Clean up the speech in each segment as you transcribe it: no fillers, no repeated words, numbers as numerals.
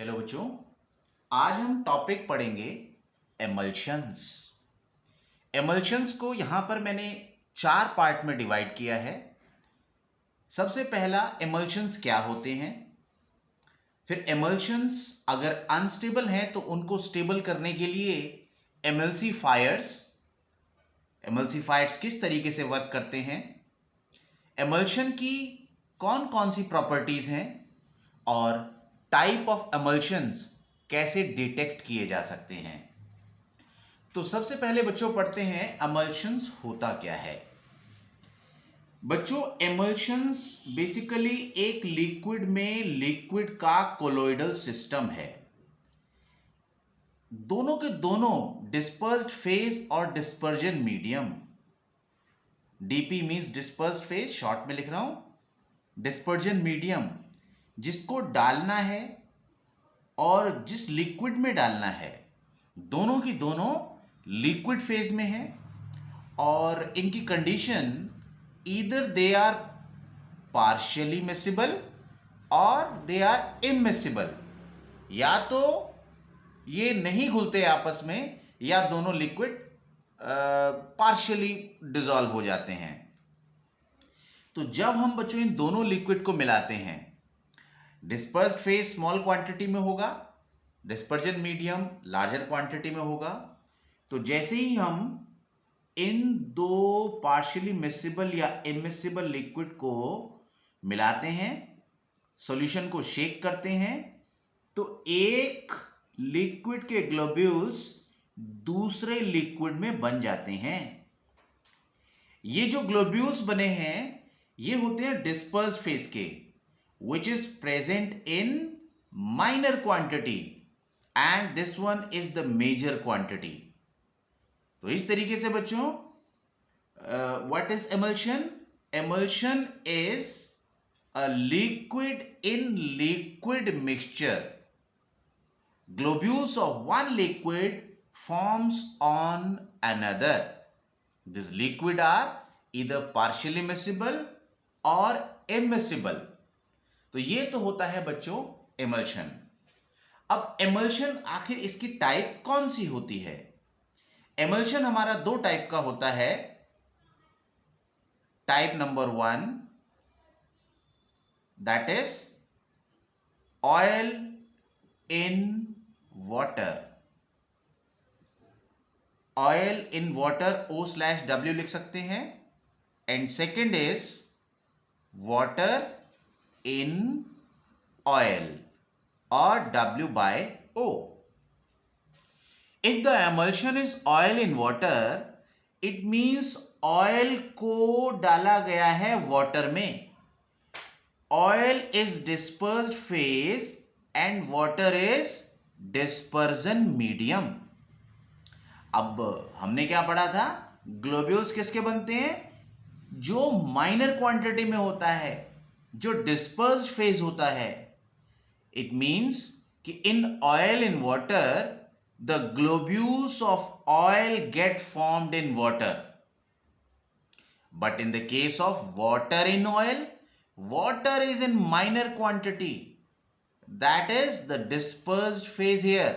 Hello बच्चों, आज हम टॉपिक पढ़ेंगे एमल्शंस। एमल्शंस को यहां पर मैंने 4 पार्ट में डिवाइड किया है। सबसे पहला, एमल्शंस क्या होते हैं। फिर एमल्शंस अगर अनस्टेबल हैं तो उनको स्टेबल करने के लिए एमल्सीफायर्स किस तरीके से वर्क करते हैं। एमल्शन की कौन कौन सी प्रॉपर्टीज हैं और टाइप ऑफ एमल्शंस कैसे डिटेक्ट किए जा सकते हैं। तो सबसे पहले बच्चों पढ़ते हैं एमल्शंस होता क्या है। बच्चों, एमल्शंस बेसिकली एक लिक्विड में लिक्विड का कोलोइडल सिस्टम है। दोनों के दोनों डिस्पर्स्ड फेज और dispersion medium, DP means dispersed phase, short में लिख रहा हूं। डिस्पर्जन मीडियम जिसको डालना है और जिस लिक्विड में डालना है, दोनों की दोनों लिक्विड फेज में है और इनकी condition either they are partially miscible और दे आर इमिसिबल। या तो ये नहीं घुलते आपस में या दोनों लिक्विड पार्शियली डिसॉल्व हो जाते हैं। तो जब हम बच्चों इन दोनों लिक्विड को मिलाते हैं, डिस्पर्स्ड फेज स्मॉल क्वांटिटी में होगा, डिस्पर्जन मीडियम लार्जर क्वांटिटी में होगा। तो जैसे ही हम इन दो पार्शियली मिसिबल या इमिसिबल लिक्विड को मिलाते हैं, सॉल्यूशन को शेक करते हैं, तो एक लिक्विड के ग्लोब्यूल्स दूसरे लिक्विड में बन जाते हैं। ये जो ग्लोब्यूल्स बने हैं ये होते हैं डिस्पर्स्ड फेज के, which is present in minor quantity and this one is the major quantity. तो इस तरीके से बच्चों, what is emulsion? Emulsion is a liquid in liquid mixture. Globules of one liquid forms on another. These liquid are either partially miscible or immiscible. तो ये तो होता है बच्चों एमल्शन। अब एमल्शन आखिर इसकी टाइप कौन सी होती है। एमल्शन हमारा दो टाइप का होता है। Type number 1, that is oil in water. Oil in water O/W लिख सकते हैं। And second is water in oil or W/O. If the emulsion is oil in water, it means oil को डाला गया है water में। Oil is dispersed phase and water is dispersion medium. अब हमने क्या पढ़ा था, ग्लोब्यूल्स किसके बनते हैं, जो माइनर क्वांटिटी में होता है, जो डिस्पर्स्ड फेज होता है। इट मींस कि in oil in water the globules of oil get formed in water, but in the case of water in oil, water is in minor quantity, that is the dispersed phase here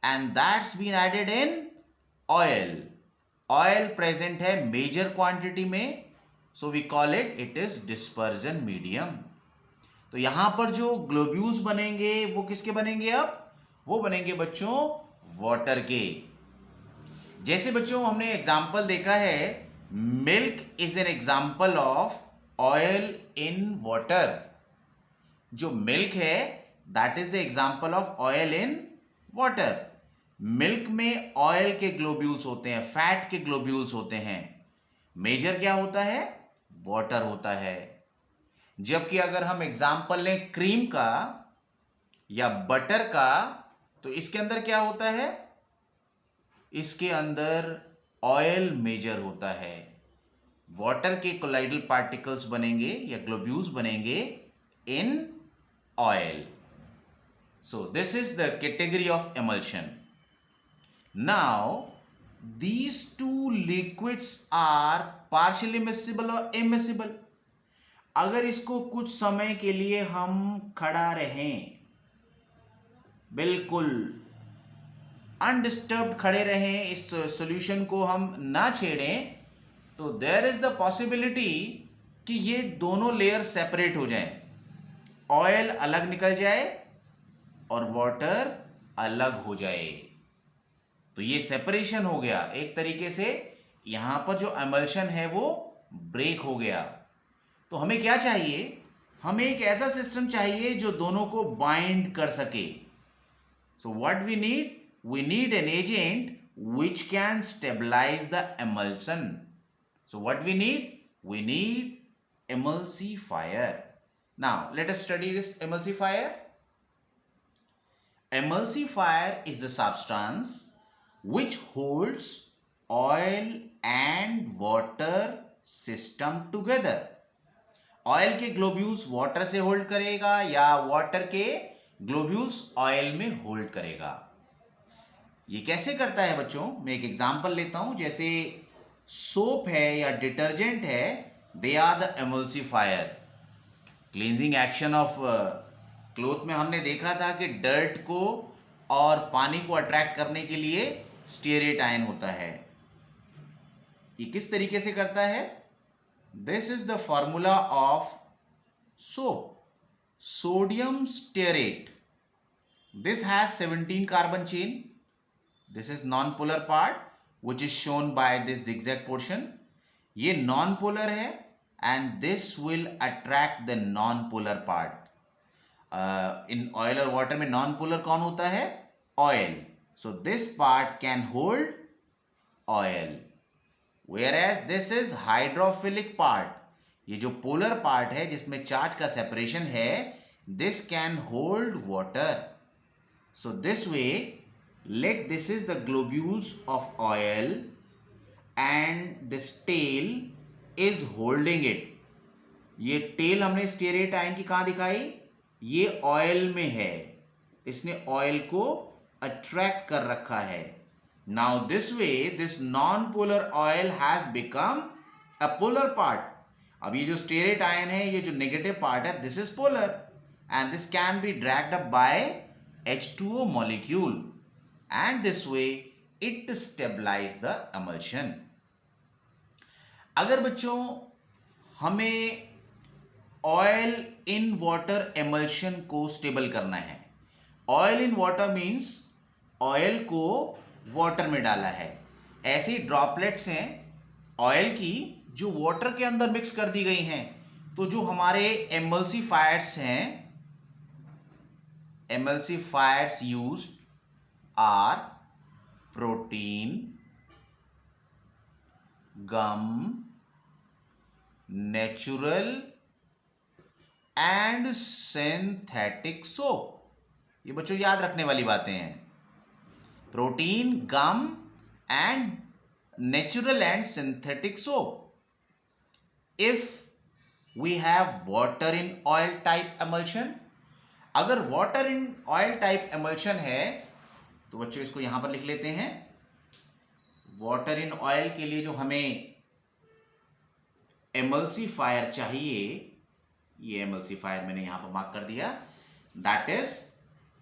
and that's been added in oil. Oil present है major quantity में, so we call it is dispersion medium. तो यहां पर जो globules बनेंगे वो किसके बनेंगे, अब वो बनेंगे बच्चों वाटर के। जैसे बच्चों हमने एग्जांपल देखा है, milk is an example of oil in water. जो मिल्क है that is the example of oil in water. Milk में ऑयल के ग्लोब्यूल्स होते हैं, फैट के ग्लोब्यूल्स होते हैं। मेजर क्या होता है, वाटर होता है। जबकि अगर हम एग्जाम्पल लें क्रीम का या बटर का, तो इसके अंदर क्या होता है, इसके अंदर ऑयल मेजर होता है। वाटर के कोलाइडल पार्टिकल्स बनेंगे या ग्लोब्यूल्स बनेंगे in oil. So this is the category of emulsion. Now these two liquids are partially miscible or immiscible. अगर इसको कुछ समय के लिए हम खड़ा रहें, बिल्कुल अनडिस्टर्ब्ड खड़े रहें, इस सॉल्यूशन को हम ना छेड़ें, तो देयर इज द पॉसिबिलिटी कि ये दोनों लेयर सेपरेट हो जाएं, ऑयल अलग निकल जाए और वाटर अलग हो जाए। तो ये सेपरेशन हो गया एक तरीके से, यहां पर जो एमल्शन है वो ब्रेक हो गया। तो हमें क्या चाहिए, हमें एक ऐसा सिस्टम चाहिए जो दोनों को बाइंड कर सके। So what we need an agent which can stabilize the emulsion. So what we need emulsifier. Now let us study this emulsifier. Emulsifier is the substance which holds oil and water system together. Oil के globules water से hold करेगा या water के globules oil में hold करेगा। ये कैसे करता है बच्चों, मैं एक एग्जांपल लेता हूं। जैसे सोप है या डिटर्जेंट है, they are the emulsifier. Cleansing action of cloth में हमने देखा था कि डर्ट को और पानी को अट्रैक्ट करने के लिए स्टीयरेट आयन होता है। ये किस तरीके से करता है, this is the formula of soap, sodium stearate. This has 17 carbon chain. This is non-polar part which is shown by this zigzag portion. ये non-polar है and this will attract the non-polar part. In oil और water में non-polar कौन होता है, oil. So this part can hold oil. Whereas this is hydrophilic part. ये जो polar part है जिसमें चार्ज का सेपरेशन है, this can hold water. So this way, let this is the globules of oil and this tail is holding it. ये tail हमने stearate ion की कहां दिखाई, ये ऑयल में है, इसने ऑयल को अट्रैक्ट कर रखा है. Now this way this non polar oil has become a polar part. अब ये जो स्टीयरेट आयन है, ये जो नेगेटिव पार्ट है, this is polar and this can be dragged up by H2O molecule and this way it stabilize the emulsion. अगर बच्चों हमें ऑयल इन वाटर emulsion को स्टेबल करना है, oil in water means oil को water में डाला है, ऐसी ड्रॉपलेट्स हैं ऑयल की जो वाटर के अंदर मिक्स कर दी गई हैं. तो जो हमारे एमल्सिफायर्स हैं, emulsifiers used are protein, gum, natural and synthetic soap. ये बच्चों याद रखने वाली बातें हैं. Protein, gum and natural and synthetic soap. If we have water in oil type emulsion, अगर water in oil type emulsion है तो बच्चों इसको यहां पर लिख लेते हैं. water in oil के लिए जो हमें emulsifier चाहिए, ये emulsifier मैंने यहां पर मार्क कर दिया, that is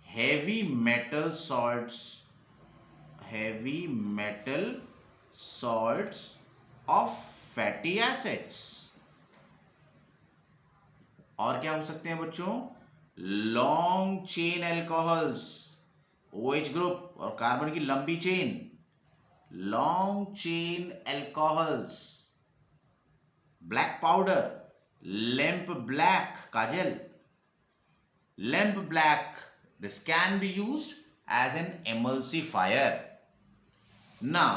heavy metal salts of fatty acids. और क्या हो सकते हैं बच्चों, long chain alcohols, OH group और कार्बन की लंबी chain, long chain alcohols, black powder, lamp black, kajal, lamp black, this can be used as an emulsifier. Now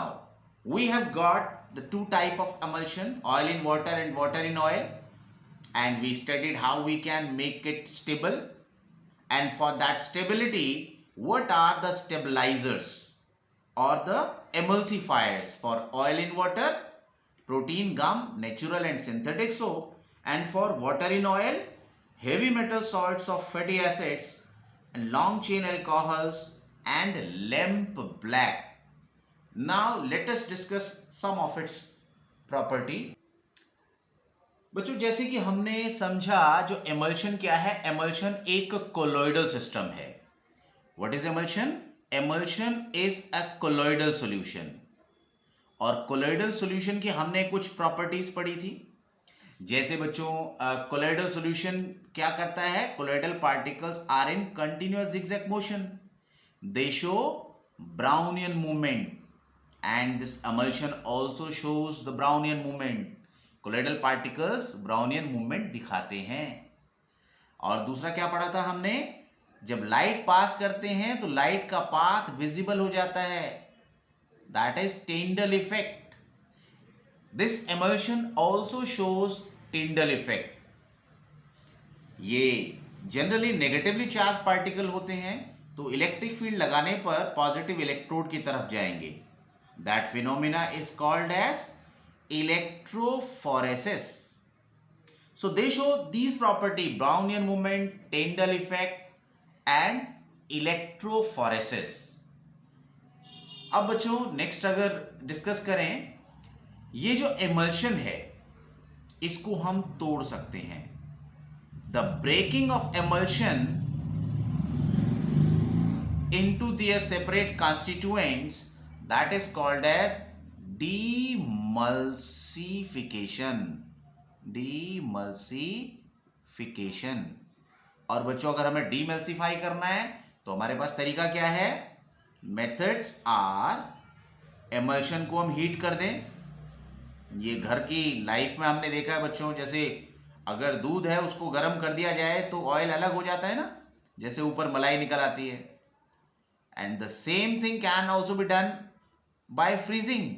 we have got the two type of emulsion, oil in water and water in oil, and we studied how we can make it stable, and for that stability what are the stabilizers or the emulsifiers for oil in water, protein, gum, natural and synthetic soap, and for water in oil, heavy metal salts of fatty acids and long chain alcohols and lamp black. Now let us discuss some of its property. बच्चों जैसे कि हमने समझा जो emulsion क्या है, emulsion एक colloidal system है what is emulsion? Emulsion is a colloidal solution. और कोलॉइडल सॉल्यूशन की हमने कुछ प्रॉपर्टीज पढ़ी थी। जैसे बच्चों कोलॉइडल सॉल्यूशन क्या करता है? Colloidal particles are in continuous zigzag motion, they show Brownian movement, and this emulsion also shows the Brownian movement. Colloidal particles Brownian movement दिखाते हैं। और दूसरा क्या पढ़ा था हमने? जब लाइट पास करते हैं तो लाइट का पाथ विजिबल हो जाता है, that is Tyndall effect. This emulsion also shows Tyndall effect. ये जनरली नेगेटिवली चार्ज पार्टिकल होते हैं, तो इलेक्ट्रिक फील्ड लगाने पर पॉजिटिव इलेक्ट्रोड की तरफ जाएंगे। That phenomena is called as electrophoresis. So they show these property: Brownian movement, Tyndall effect and electrophoresis. अब बच्चों नेक्स्ट अगर डिस्कस करें, ये जो emulsion है इसको हम तोड़ सकते हैं। The breaking of emulsion into their separate constituents, that is called as demulsification. Demulsification। और बच्चों अगर हमें डीमल्सिफाई करना है तो हमारे पास तरीका क्या है? मेथड्स आर, एमल्शन को हम हीट कर दें। ये घर की लाइफ में हमने देखा है बच्चों, जैसे अगर दूध है उसको गर्म कर दिया जाए तो ऑयल अलग हो जाता है ना, जैसे ऊपर मलाई निकल आती है। And the same thing can also be done by freezing.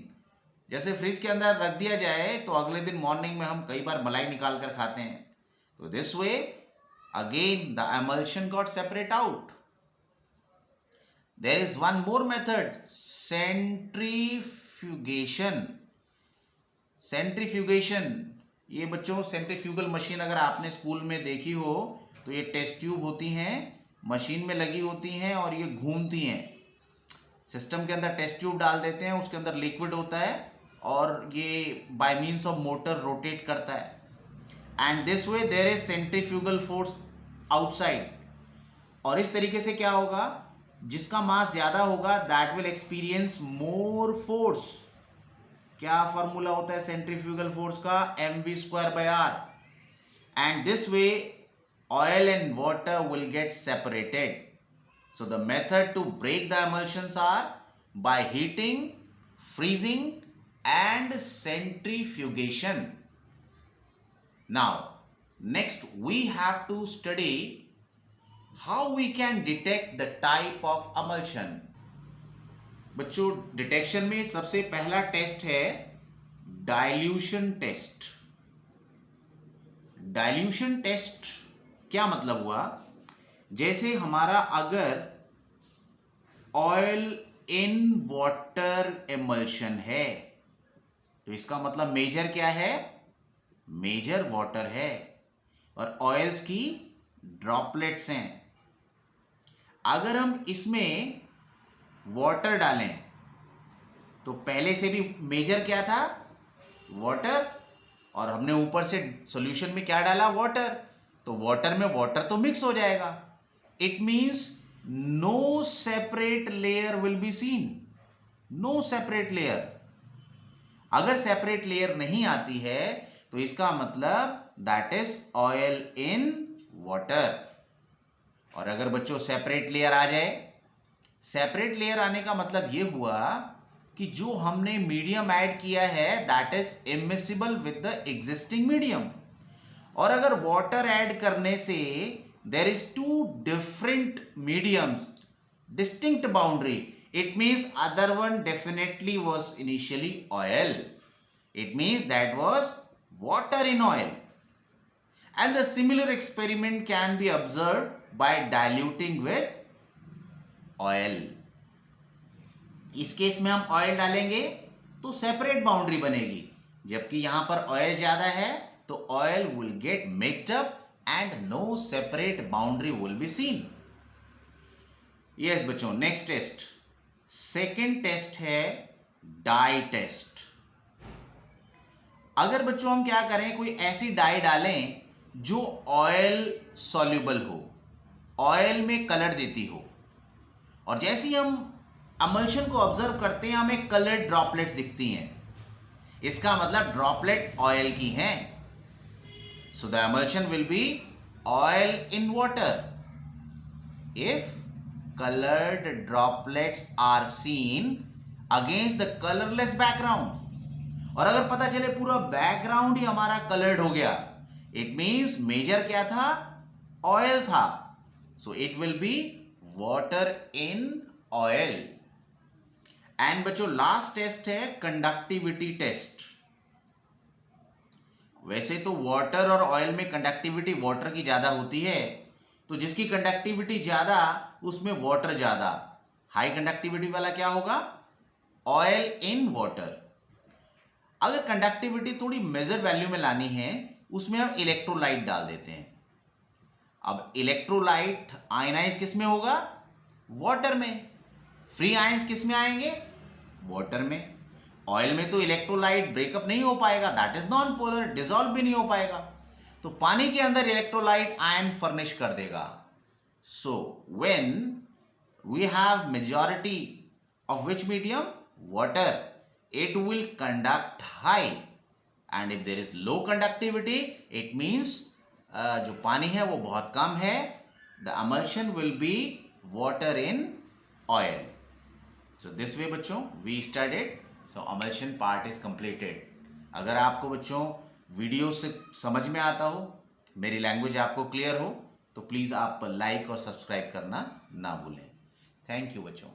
जैसे फ्रिज के अंदर रख दिया जाए तो अगले दिन मॉर्निंग में हम कई बार मलाई निकाल कर खाते हैं। तो this way again the emulsion got separate out. There is one more method, centrifugation. Centrifugation, ये बच्चों सेंट्रीफ्यूगल मशीन अगर आपने स्कूल में देखी हो तो ये टेस्ट ट्यूब होती हैं, मशीन में लगी होती हैं और ये घूमती हैं। सिस्टम के अंदर टेस्ट ट्यूब डाल देते हैं, उसके अंदर लिक्विड होता है और ये by means of motor rotate करता है। And this way there is centrifugal force outside. और इस तरीके से क्या होगा? जिसका मास ज्यादा होगा that will experience more force. क्या फॉर्मूला होता है सेंट्रीफ्यूगल फोर्स का? mv²/r। And this way oil and water will get separated. So the method to break the emulsions are by heating, freezing and centrifugation. Now next we have to study how we can detect the type of emulsion. बच्चों detection में सबसे पहला test है dilution test. Dilution test क्या मतलब हुआ? जैसे हमारा अगर ऑयल इन वाटर एमल्शन है तो इसका मतलब मेजर क्या है? मेजर वाटर है और ऑयल्स की ड्रॉपलेट्स हैं। अगर हम इसमें वाटर डालें तो पहले से भी मेजर क्या था? वाटर, और हमने ऊपर से सॉल्यूशन में क्या डाला? वाटर। तो वाटर में वाटर तो मिक्स हो जाएगा। It means no separate layer will be seen. No separate layer. अगर सेपरेट लेयर नहीं आती है तो इसका मतलब that is oil in water. और अगर बच्चों सेपरेट लेयर आ जाए, सेपरेट लेयर आने का मतलब यह हुआ कि जो हमने मीडियम ऐड किया है that is immiscible with the existing medium. और अगर वाटर ऐड करने से there is two different mediums, distinct boundary, it means other one definitely was initially oil. It means that was water in oil. And the similar experiment can be observed by diluting with oil. इस case में हम oil डालेंगे तो separate boundary बनेगी, जबकि यहां पर oil ज्यादा है तो oil will get mixed up and no separate boundary will be seen. Yes बच्चों, नेक्स्ट टेस्ट, सेकेंड टेस्ट है डाई टेस्ट। अगर बच्चों हम क्या करें, कोई ऐसी डाई डालें जो ऑयल सॉल्युबल हो, ऑयल में कलर देती हो, और जैसे ही हम अमल्शन को ऑब्जर्व करते हैं हमें कलर्ड ड्रॉपलेट्स दिखती हैं, इसका मतलब ड्रॉपलेट ऑयल की हैं। So the emulsion will be oil in water if colored droplets are seen against the colorless background। और अगर पता चले पूरा बैकग्राउंड ही हमारा कलर्ड हो गया, इट मींस मेजर क्या था, ऑयल था। So it will be water in oil. And बच्चों लास्ट टेस्ट है कंडक्टिविटी टेस्ट। वैसे तो वाटर और ऑयल में कंडक्टिविटी वाटर की ज्यादा होती है, तो जिसकी कंडक्टिविटी ज्यादा उसमें वाटर ज्यादा। हाई कंडक्टिविटी वाला क्या होगा, ऑयल इन वाटर। अगर कंडक्टिविटी थोड़ी मेजर वैल्यू में लानी है उसमें हम इलेक्ट्रोलाइट डाल देते हैं। अब इलेक्ट्रोलाइट आयनाइज किस में होगा, वाटर में। फ्री आयंस किस में आएंगे, वाटर में। ऑयल में तो इलेक्ट्रोलाइट ब्रेकअप नहीं हो पाएगा, that is non polar, dissolve भी नहीं हो पाएगा। तो पानी के अंदर इलेक्ट्रोलाइट आयन फर्निश कर देगा। So when we have majority of which medium, water, it will conduct high, and if there is low conductivity it means जो पानी है वो बहुत कम है, the emulsion will be water in oil। so this way बच्चों we studied, so emulsion part is completed। अगर आपको बच्चों वीडियो से समझ में आता हो, मेरी लैंग्वेज आपको क्लियर हो, तो प्लीज़ आप लाइक और सब्सक्राइब करना ना भूलें। थैंक यू बच्चों।